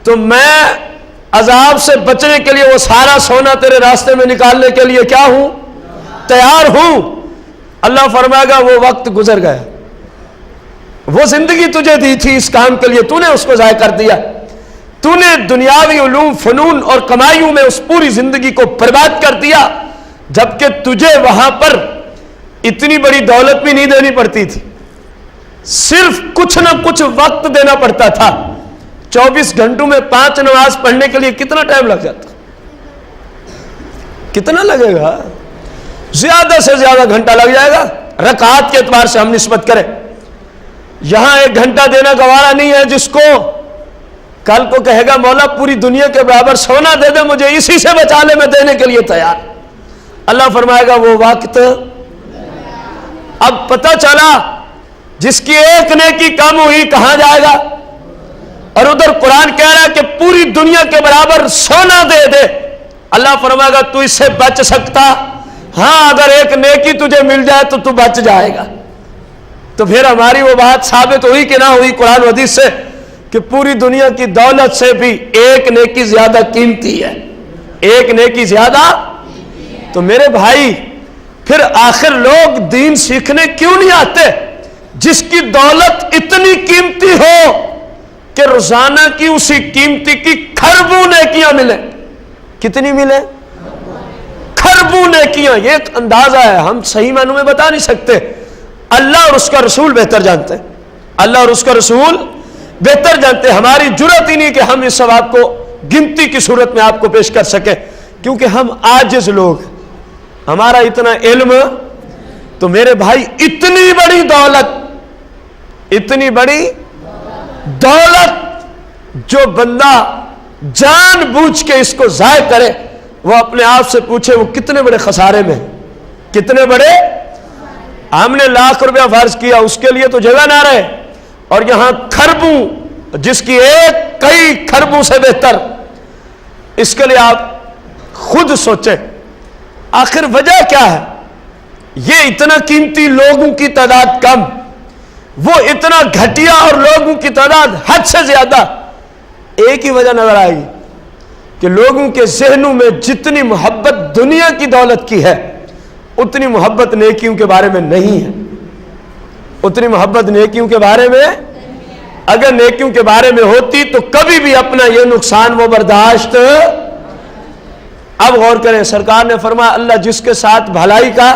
تو میں عذاب سے بچنے کے لیے وہ سارا سونا تیرے راستے میں نکالنے کے لیے کیا ہوں؟ تیار ہوں۔ اللہ فرمائے گا وہ وقت گزر گیا، وہ زندگی تجھے دی تھی اس کام کے لیے، تو نے اس کو ضائع کر دیا، تو نے دنیاوی علوم فنون اور کمائیوں میں اس پوری زندگی کو برباد کر دیا، جبکہ تجھے وہاں پر اتنی بڑی دولت بھی نہیں دینی پڑتی تھی، صرف کچھ نہ کچھ وقت دینا پڑتا تھا۔ 24 گھنٹوں میں 5 نماز پڑھنے کے لیے کتنا ٹائم لگ جاتا؟ کتنا لگے گا؟ زیادہ سے زیادہ گھنٹہ لگ جائے گا رکعات کے اعتبار سے ہم نسبت کریں۔ یہاں 1 گھنٹہ دینا گوارا نہیں ہے، جس کو کل کو کہے گا مولا پوری دنیا کے برابر سونا دے دے مجھے اسی سے بچا لے، میں دینے کے لیے تیار۔ اللہ فرمائے گا وہ وقت اب پتہ چلا، جس کی ایک نیکی کم ہوئی کہاں جائے گا؟ اور ادھر قرآن کہہ رہا ہے کہ پوری دنیا کے برابر سونا دے دے۔ اللہ فرمائے گا تو اس سے بچ سکتا؟ ہاں، اگر ایک نیکی تجھے مل جائے تو تو بچ جائے گا۔ تو پھر ہماری وہ بات ثابت ہوئی کہ نہ ہوئی قرآن و حدیث سے کہ پوری دنیا کی دولت سے بھی ایک نیکی زیادہ قیمتی ہے، ایک نیکی زیادہ۔ تو میرے بھائی پھر آخر لوگ دین سیکھنے کیوں نہیں آتے؟ جس کی دولت اتنی قیمتی ہو کہ روزانہ کی اسی قیمتی کی کھربوں نیکیاں ملیں۔ کتنی ملیں؟ کھربوں نیکیاں۔ یہ ایک اندازہ ہے، ہم صحیح معنوں میں بتا نہیں سکتے، اللہ اور اس کا رسول بہتر جانتے ہیں، اللہ اور اس کا رسول بہتر جانتے ہیں۔ ہماری جرات ہی نہیں کہ ہم اس ثواب کو گنتی کی صورت میں آپ کو پیش کر سکیں، کیونکہ ہم عاجز لوگ ہیں، ہمارا اتنا علم۔ تو میرے بھائی اتنی بڑی دولت، اتنی بڑی دولت جو بندہ جان بوجھ کے اس کو ضائع کرے، وہ اپنے آپ سے پوچھے وہ کتنے بڑے خسارے میں، کتنے بڑے۔ ہم نے ₹1,00,000 فرض کیا، اس کے لیے تو جگہ نہ رہے، اور یہاں کھربوں، جس کی ایک کئی کھربوں سے بہتر۔ اس کے لیے آپ خود سوچیں آخر وجہ کیا ہے؟ یہ اتنا قیمتی لوگوں کی تعداد کم، وہ اتنا گھٹیا اور لوگوں کی تعداد حد سے زیادہ۔ ایک ہی وجہ نظر آئے گی کہ لوگوں کے ذہنوں میں جتنی محبت دنیا کی دولت کی ہے، اتنی محبت نیکیوں کے بارے میں نہیں ہے، اتنی محبت نیکیوں کے بارے میں۔ اگر نیکیوں کے بارے میں ہوتی تو کبھی بھی اپنا یہ نقصان وہ برداشت۔ اب غور کریں، سرکار نے فرمایا اللہ جس کے ساتھ بھلائی کا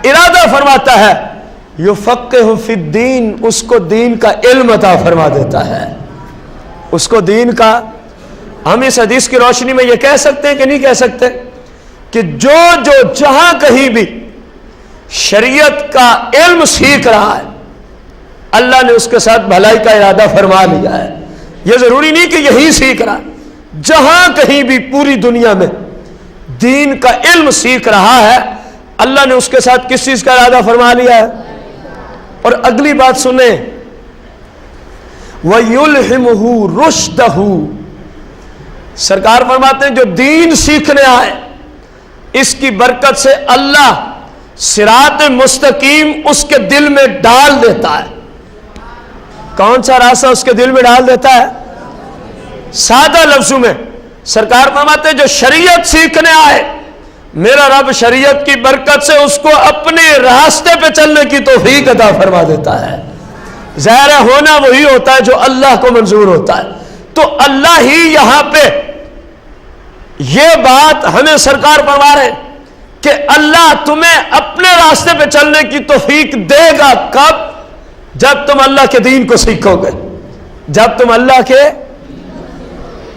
ارادہ فرماتا ہے یفقہ فی الدین، اس کو دین کا علم عطا فرما دیتا ہے، اس کو دین کا۔ ہم اس حدیث کی روشنی میں یہ کہہ سکتے ہیں کہ نہیں کہہ سکتے کہ جو جہاں کہیں بھی شریعت کا علم سیکھ رہا ہے، اللہ نے اس کے ساتھ بھلائی کا ارادہ فرما لیا ہے۔ یہ ضروری نہیں کہ یہی سیکھ رہا ہے، جہاں کہیں بھی پوری دنیا میں دین کا علم سیکھ رہا ہے، اللہ نے اس کے ساتھ کس چیز کا ارادہ فرما لیا ہے۔ اور اگلی بات سنیں، وَيُلْهِمُهُ رُشْدَهُ، سرکار فرماتے ہیں جو دین سیکھنے آئے اس کی برکت سے اللہ صراط مستقیم اس کے دل میں ڈال دیتا ہے۔ کون سا راستہ اس کے دل میں ڈال دیتا ہے؟ سادہ لفظوں میں سرکار فرماتے ہیں جو شریعت سیکھنے آئے، میرا رب شریعت کی برکت سے اس کو اپنے راستے پہ چلنے کی توفیق عطا فرما دیتا ہے۔ ظاہر ہونا وہی ہوتا ہے جو اللہ کو منظور ہوتا ہے۔ تو اللہ ہی یہاں پہ یہ بات ہمیں سرکار فرما رہے کہ اللہ تمہیں اپنے راستے پہ چلنے کی توفیق دے گا۔ کب؟ جب تم اللہ کے دین کو سیکھو گے، جب تم اللہ کے۔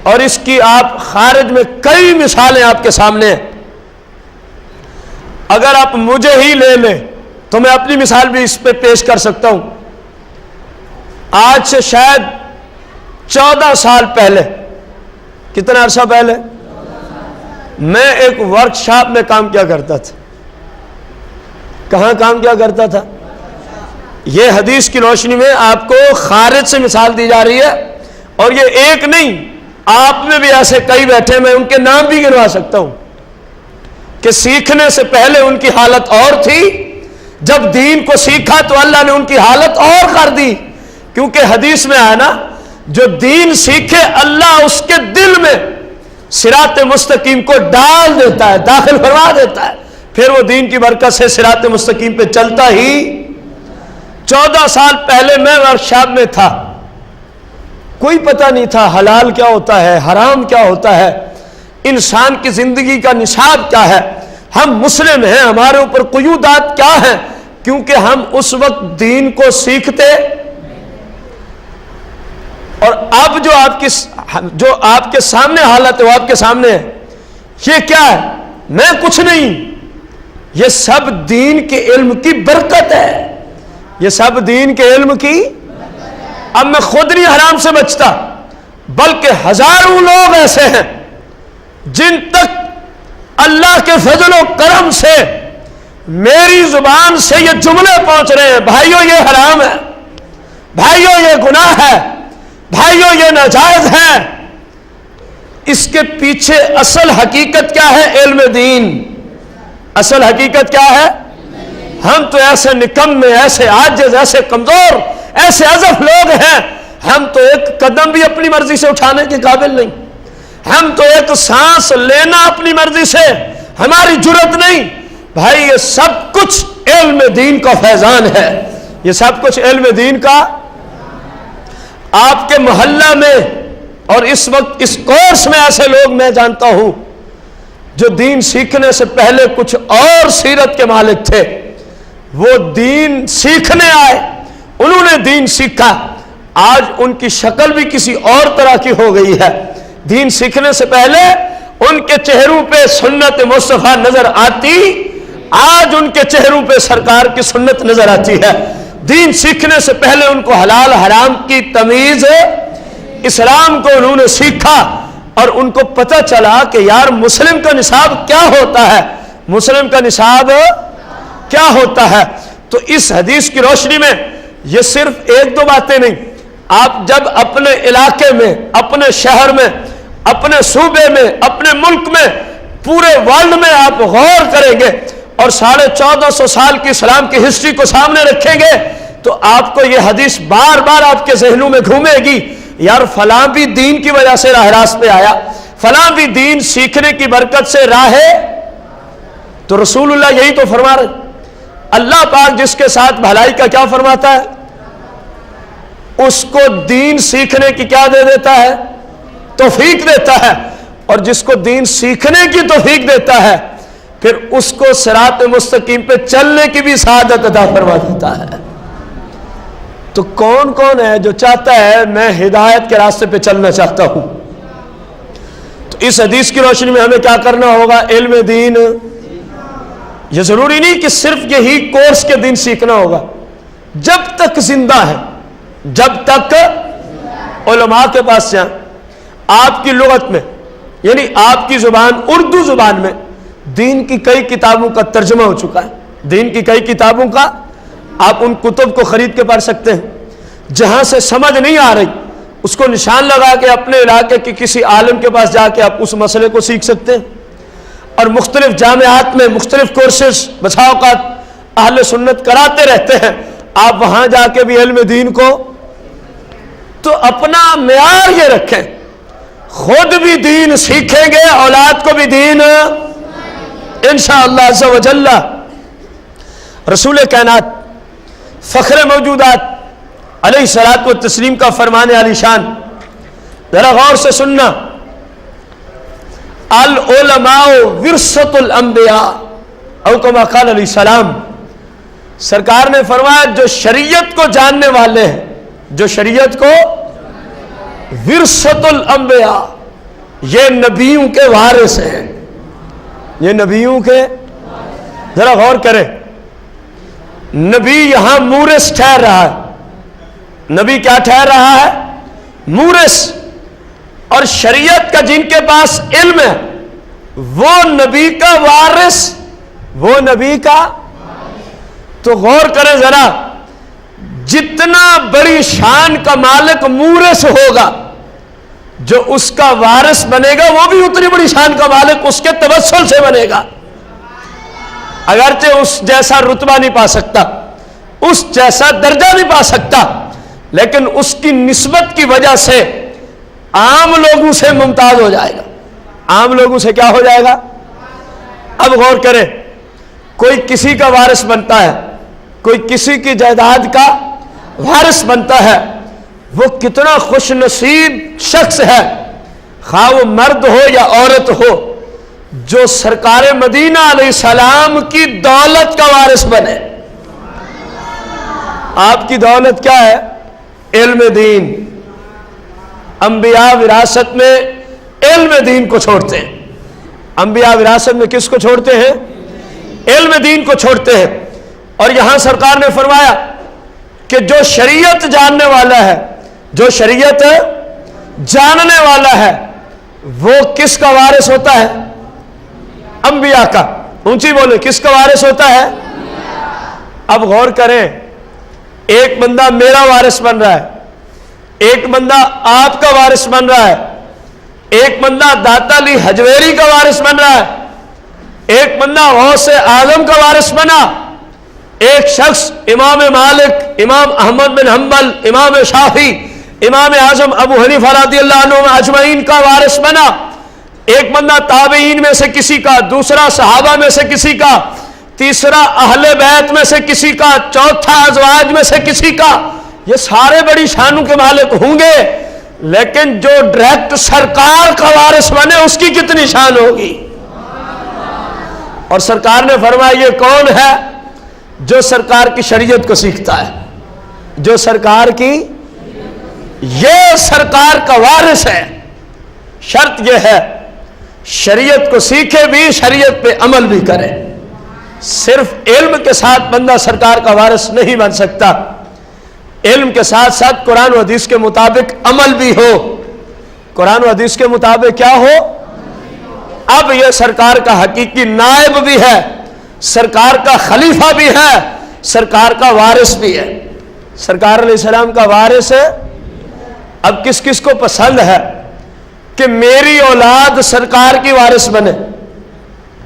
اور اس کی آپ خارج میں کئی مثالیں آپ کے سامنے ہیں، اگر آپ مجھے ہی لے لیں تو میں اپنی مثال بھی اس پہ پیش کر سکتا ہوں۔ آج سے شاید 14 سال پہلے، کتنا عرصہ پہلے، میں ایک ورکشاپ میں کام کیا کرتا تھا۔ کہاں کام کیا کرتا تھا؟ یہ حدیث کی روشنی میں آپ کو خارج سے مثال دی جا رہی ہے، اور یہ ایک نہیں، آپ میں بھی ایسے کئی بیٹھے، میں ان کے نام بھی گنوا سکتا ہوں کہ سیکھنے سے پہلے ان کی حالت اور تھی، جب دین کو سیکھا تو اللہ نے ان کی حالت اور کر دی۔ کیونکہ حدیث میں آیا نا جو دین سیکھے اللہ اس کے دل میں صراط مستقیم کو ڈال دیتا ہے، داخل فرما دیتا ہے، پھر وہ دین کی برکت سے صراط مستقیم پہ چلتا ہی۔ 14 سال پہلے میں ورکشاپ میں تھا، کوئی پتہ نہیں تھا حلال کیا ہوتا ہے، حرام کیا ہوتا ہے، انسان کی زندگی کا نصاب کیا ہے۔ ہم مسلم ہیں، ہمارے اوپر قیودات کیا ہیں، کیونکہ ہم اس وقت دین کو سیکھتے۔ اور اب جو آپ کے سامنے حالت ہے وہ آپ کے سامنے ہے۔ یہ کیا ہے؟ میں کچھ نہیں، یہ سب دین کے علم کی برکت ہے، یہ سب دین کے علم کی۔ اب میں خود نہیں حرام سے بچتا، بلکہ ہزاروں لوگ ایسے ہیں جن تک اللہ کے فضل و کرم سے میری زبان سے یہ جملے پہنچ رہے ہیں، بھائیو یہ حرام ہے، بھائیو یہ گناہ ہے، بھائیو یہ ناجائز ہے۔ اس کے پیچھے اصل حقیقت کیا ہے؟ علم دین۔ اصل حقیقت کیا ہے؟ ہم تو ایسے نکمے، ایسے عاجز، ایسے کمزور، ایسے اضعف لوگ ہیں، ہم تو ایک قدم بھی اپنی مرضی سے اٹھانے کے قابل نہیں، ہم تو ایک سانس لینا اپنی مرضی سے ہماری جرت نہیں۔ بھائی یہ سب کچھ علم دین کا فیضان ہے، یہ سب کچھ علم دین کا۔ آپ کے محلہ میں اور اس وقت اس کورس میں ایسے لوگ میں جانتا ہوں جو دین سیکھنے سے پہلے کچھ اور سیرت کے مالک تھے، وہ دین سیکھنے آئے، انہوں نے دین سیکھا، آج ان کی شکل بھی کسی اور طرح کی ہو گئی ہے۔ دین سیکھنے سے پہلے ان کے چہروں پہ سنت مصطفیٰ نظر آتی، آج ان کے چہروں پہ سرکار کی سنت نظر آتی ہے۔ دین سیکھنے سے پہلے ان کو حلال حرام کی تمیز اسلام کو انہوں نے سیکھا، اور ان کو پتہ چلا کہ یار مسلم کا نصاب کیا ہوتا ہے، مسلم کا نصاب کیا ہوتا ہے۔ تو اس حدیث کی روشنی میں یہ صرف ایک دو باتیں نہیں، آپ جب اپنے علاقے میں، اپنے شہر میں، اپنے صوبے میں، اپنے ملک میں، پورے ورلڈ میں آپ غور کریں گے اور 1450 سال کی اسلام کی ہسٹری کو سامنے رکھیں گے تو آپ کو یہ حدیث بار بار آپ کے ذہنوں میں گھومے گی، یار فلاں بھی دین کی وجہ سے راہ راست پہ آیا، فلاں بھی دین سیکھنے کی برکت سے راہ ہے۔ تو رسول اللہ یہی تو فرما رہے، اللہ پاک جس کے ساتھ بھلائی کا کیا فرماتا ہے، اس کو دین سیکھنے کی کیا دے دیتا ہے؟ توفیق دیتا ہے، اور جس کو دین سیکھنے کی توفیق دیتا ہے پھر اس کو صراط مستقیم پہ چلنے کی بھی سعادت عطا فرما دیتا ہے۔ تو کون کون ہے جو چاہتا ہے میں ہدایت کے راستے پہ چلنا چاہتا ہوں؟ تو اس حدیث کی روشنی میں ہمیں کیا کرنا ہوگا؟ علم دین۔ یہ ضروری نہیں کہ صرف یہی کورس کے دین سیکھنا ہوگا، جب تک زندہ ہے، جب تک علماء کے پاس جائیں، آپ کی لغت میں یعنی آپ کی زبان اردو زبان میں دین کی کئی کتابوں کا ترجمہ ہو چکا ہے، دین کی کئی کتابوں کا آپ ان کتب کو خرید کے پڑھ سکتے ہیں۔ جہاں سے سمجھ نہیں آ رہی اس کو نشان لگا کے اپنے علاقے کے کسی عالم کے پاس جا کے آپ اس مسئلے کو سیکھ سکتے ہیں۔ اور مختلف جامعات میں مختلف کورسز بسا اوقات اہل سنت کراتے رہتے ہیں، آپ وہاں جا کے بھی علم دین کو۔ تو اپنا معیار یہ رکھیں، خود بھی دین سیکھیں گے، اولاد کو بھی دین انشاءاللہ عز و جل۔ رسول کائنات فخر موجودات علیہ الصلوۃ والتسلیم کا فرمان علی شان، ذرا غور سے سننا، العلماء ورثۃ الانبیاء او کما قال علیہ السلام۔ سرکار نے فرمایا جو شریعت کو جاننے والے ہیں، جو شریعت کو، ورثۃ الانبیاء، یہ نبیوں کے وارث ہیں، یہ نبیوں کے۔ ذرا غور کریں، نبی یہاں مورث ٹھہر رہا ہے، نبی کیا ٹھہر رہا ہے؟ مورث۔ اور شریعت کا جن کے پاس علم ہے وہ نبی کا وارث، وہ نبی کا۔ تو غور کریں ذرا، جتنا بڑی شان کا مالک مورث ہوگا، جو اس کا وارث بنے گا وہ بھی اتنی بڑی شان کا مالک اس کے توسل سے بنے گا، اگرچہ اس جیسا رتبہ نہیں پا سکتا، اس جیسا درجہ نہیں پا سکتا، لیکن اس کی نسبت کی وجہ سے عام لوگوں سے ممتاز ہو جائے گا. عام لوگوں سے کیا ہو جائے گا؟ اب غور کریں، کوئی کسی کا وارث بنتا ہے، کوئی کسی کی جائیداد کا وارث بنتا ہے، وہ کتنا خوش نصیب شخص ہے، خواہ وہ مرد ہو یا عورت ہو، جو سرکار مدینہ علیہ السلام کی دولت کا وارث بنے. آپ کی دولت کیا ہے؟ علم دین. انبیاء وراثت میں علم دین کو چھوڑتے ہیں. انبیاء وراثت میں کس کو چھوڑتے ہیں؟ علم دین کو چھوڑتے ہیں. اور یہاں سرکار نے فرمایا کہ جو شریعت جاننے والا ہے، جو شریعت جاننے والا ہے، وہ کس کا وارث ہوتا ہے؟ انبیاء کا. اونچی بولے، کس کا وارث ہوتا ہے؟ اب غور کریں، ایک بندہ میرا وارث بن رہا ہے، ایک بندہ آپ کا وارث بن رہا ہے، ایک بندہ داتا علی حجویری کا وارث بن رہا ہے، ایک بندہ غوث اعظم کا وارث بنا، ایک شخص امام مالک، امام احمد بن حنبل، امام شافعی، امام اعظم ابو حنیفہ رضی اللہ عنہ اجمعین کا وارث بنا، ایک بندہ تابعین میں سے کسی کا، دوسرا صحابہ میں سے کسی کا، تیسرا اہل بیت میں سے کسی کا، چوتھا ازواج میں سے کسی کا. یہ سارے بڑی شانوں کے مالک ہوں گے، لیکن جو ڈائریکٹ سرکار کا وارث بنے اس کی کتنی شان ہوگی. اور سرکار نے فرمایا یہ کون ہے؟ جو سرکار کی شریعت کو سیکھتا ہے، جو سرکار کی، یہ سرکار کا وارث ہے. شرط یہ ہے شریعت کو سیکھے بھی، شریعت پہ عمل بھی کرے. صرف علم کے ساتھ بندہ سرکار کا وارث نہیں بن سکتا، علم کے ساتھ ساتھ قرآن و حدیث کے مطابق عمل بھی ہو. قرآن و حدیث کے مطابق کیا ہو؟ اب یہ سرکار کا حقیقی نائب بھی ہے، سرکار کا خلیفہ بھی ہے، سرکار کا وارث بھی ہے. سرکار علیہ السلام کا وارث ہے. اب کس کس کو پسند ہے کہ میری اولاد سرکار کی وارث بنے؟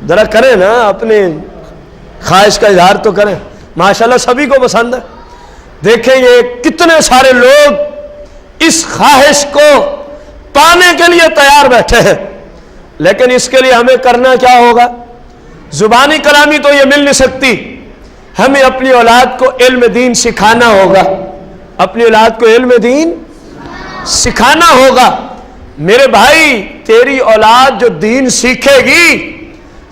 ذرا کریں نا، اپنی خواہش کا اظہار تو کریں. ماشاءاللہ سبھی کو پسند ہے. دیکھیں یہ کتنے سارے لوگ اس خواہش کو پانے کے لیے تیار بیٹھے ہیں، لیکن اس کے لیے ہمیں کرنا کیا ہوگا؟ زبانی کلامی تو یہ مل نہیں سکتی، ہمیں اپنی اولاد کو علم دین سکھانا ہوگا. اپنی اولاد کو علم دین سکھانا ہوگا. میرے بھائی، تیری اولاد جو دین سیکھے گی،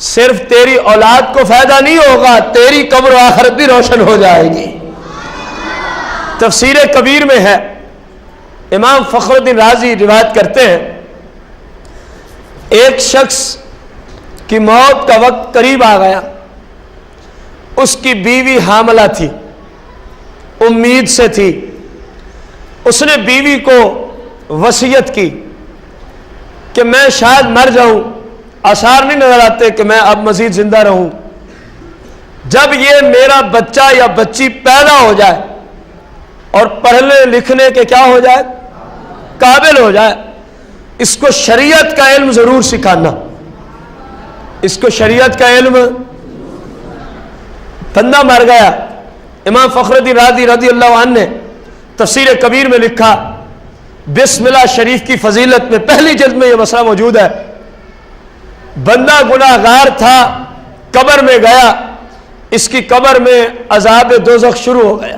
صرف تیری اولاد کو فائدہ نہیں ہوگا، تیری قبر و آخرت بھی روشن ہو جائے گی. تفسیر کبیر میں ہے، امام فخر الدین رازی روایت کرتے ہیں، ایک شخص کی موت کا وقت قریب آ گیا. اس کی بیوی حاملہ تھی، امید سے تھی. اس نے بیوی کو وصیت کی کہ میں شاید مر جاؤں، آثار نہیں نظر آتے کہ میں اب مزید زندہ رہوں. جب یہ میرا بچہ یا بچی پیدا ہو جائے اور پڑھنے لکھنے کے کیا ہو جائے، قابل ہو جائے، اس کو شریعت کا علم ضرور سکھانا. اس کو شریعت کا علم. بندہ مر گیا. امام فخر الدین رازی رضی اللہ عنہ نے تفسیر کبیر میں لکھا، بسم اللہ شریف کی فضیلت میں پہلی جلد میں یہ مسئلہ موجود ہے. بندہ گناہ گار تھا، قبر میں گیا، اس کی قبر میں عذاب دوزخ شروع ہو گیا.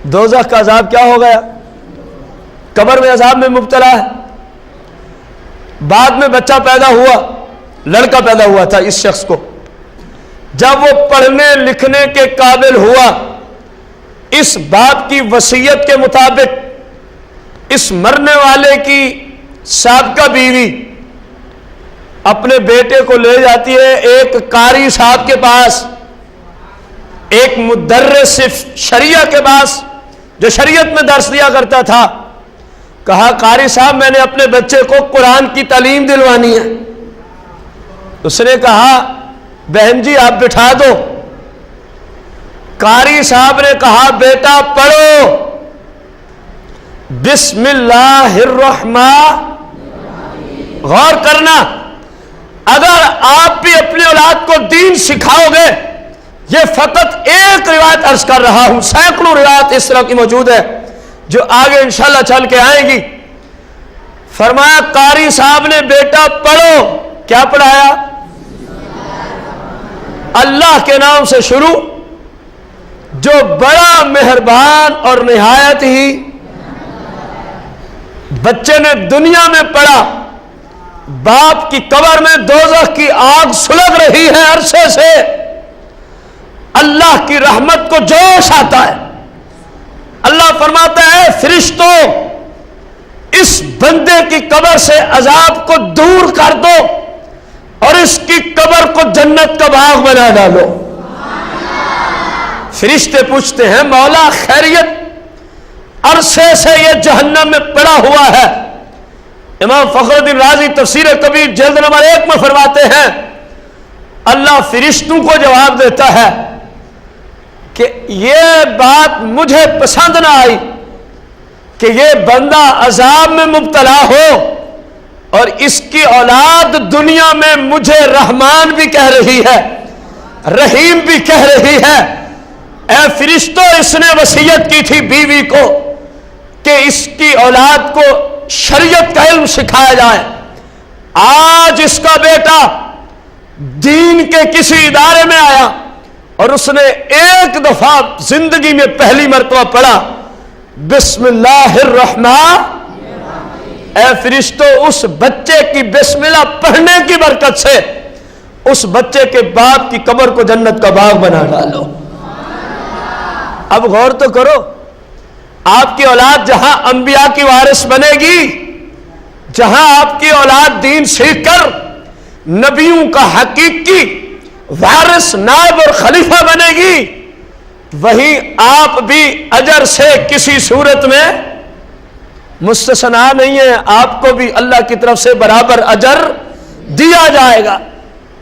دوزخ کا عذاب کیا ہو گیا؟ قبر میں عذاب میں مبتلا ہے. بعد میں بچہ پیدا ہوا، لڑکا پیدا ہوا تھا اس شخص کو. جب وہ پڑھنے لکھنے کے قابل ہوا، اس باپ کی وصیت کے مطابق اس مرنے والے کی سابقہ بیوی اپنے بیٹے کو لے جاتی ہے ایک قاری صاحب کے پاس، ایک مدرس شریعہ کے پاس جو شریعت میں درس دیا کرتا تھا. کہا قاری صاحب میں نے اپنے بچے کو قرآن کی تعلیم دلوانی ہے. اس نے کہا بہن جی آپ بٹھا دو. قاری صاحب نے کہا بیٹا پڑھو بسم اللہ الرحمن. غور کرنا، اگر آپ بھی اپنی اولاد کو دین سکھاؤ گے، یہ فقط ایک روایت عرض کر رہا ہوں، سینکڑوں روایت اس طرح کی موجود ہے جو آگے انشاءاللہ چل کے آئیں گی. فرمایا قاری صاحب نے بیٹا پڑھو، کیا پڑھایا؟ اللہ کے نام سے شروع، جو بڑا مہربان اور نہایت ہی. بچے نے دنیا میں پڑھا، باپ کی قبر میں دوزخ کی آگ سلگ رہی ہے عرصے سے، اللہ کی رحمت کو جوش آتا ہے. اللہ فرماتا ہے فرشتوں اس بندے کی قبر سے عذاب کو دور کر دو اور اس کی قبر کو جنت کا باغ بنا ڈالو. فرشتے پوچھتے ہیں مولا خیریت، عرصے سے یہ جہنم میں پڑا ہوا ہے. امام فخر الدین رازی تفسیر کبیر جلد نمبر 1 میں فرماتے ہیں اللہ فرشتوں کو جواب دیتا ہے کہ یہ بات مجھے پسند نہ آئی کہ یہ بندہ عذاب میں مبتلا ہو اور اس کی اولاد دنیا میں مجھے رحمان بھی کہہ رہی ہے، رحیم بھی کہہ رہی ہے. اے فرشتوں، اس نے وصیت کی تھی بیوی کو کہ اس کی اولاد کو شریعت کا علم سکھایا جائے. آج اس کا بیٹا دین کے کسی ادارے میں آیا اور اس نے ایک دفعہ زندگی میں پہلی مرتبہ پڑھا بسم اللہ الرحمن. اے فرشتوں، اس بچے کی بسم اللہ پڑھنے کی برکت سے اس بچے کے باپ کی قبر کو جنت کا باغ بنا ڈالو. اب غور تو کرو، آپ کی اولاد جہاں انبیاء کی وارث بنے گی، جہاں آپ کی اولاد دین سیکھ کر نبیوں کا حقیقی وارث، نائب اور خلیفہ بنے گی، وہیں آپ بھی اجر سے کسی صورت میں مستثنا نہیں ہے. آپ کو بھی اللہ کی طرف سے برابر اجر دیا جائے گا.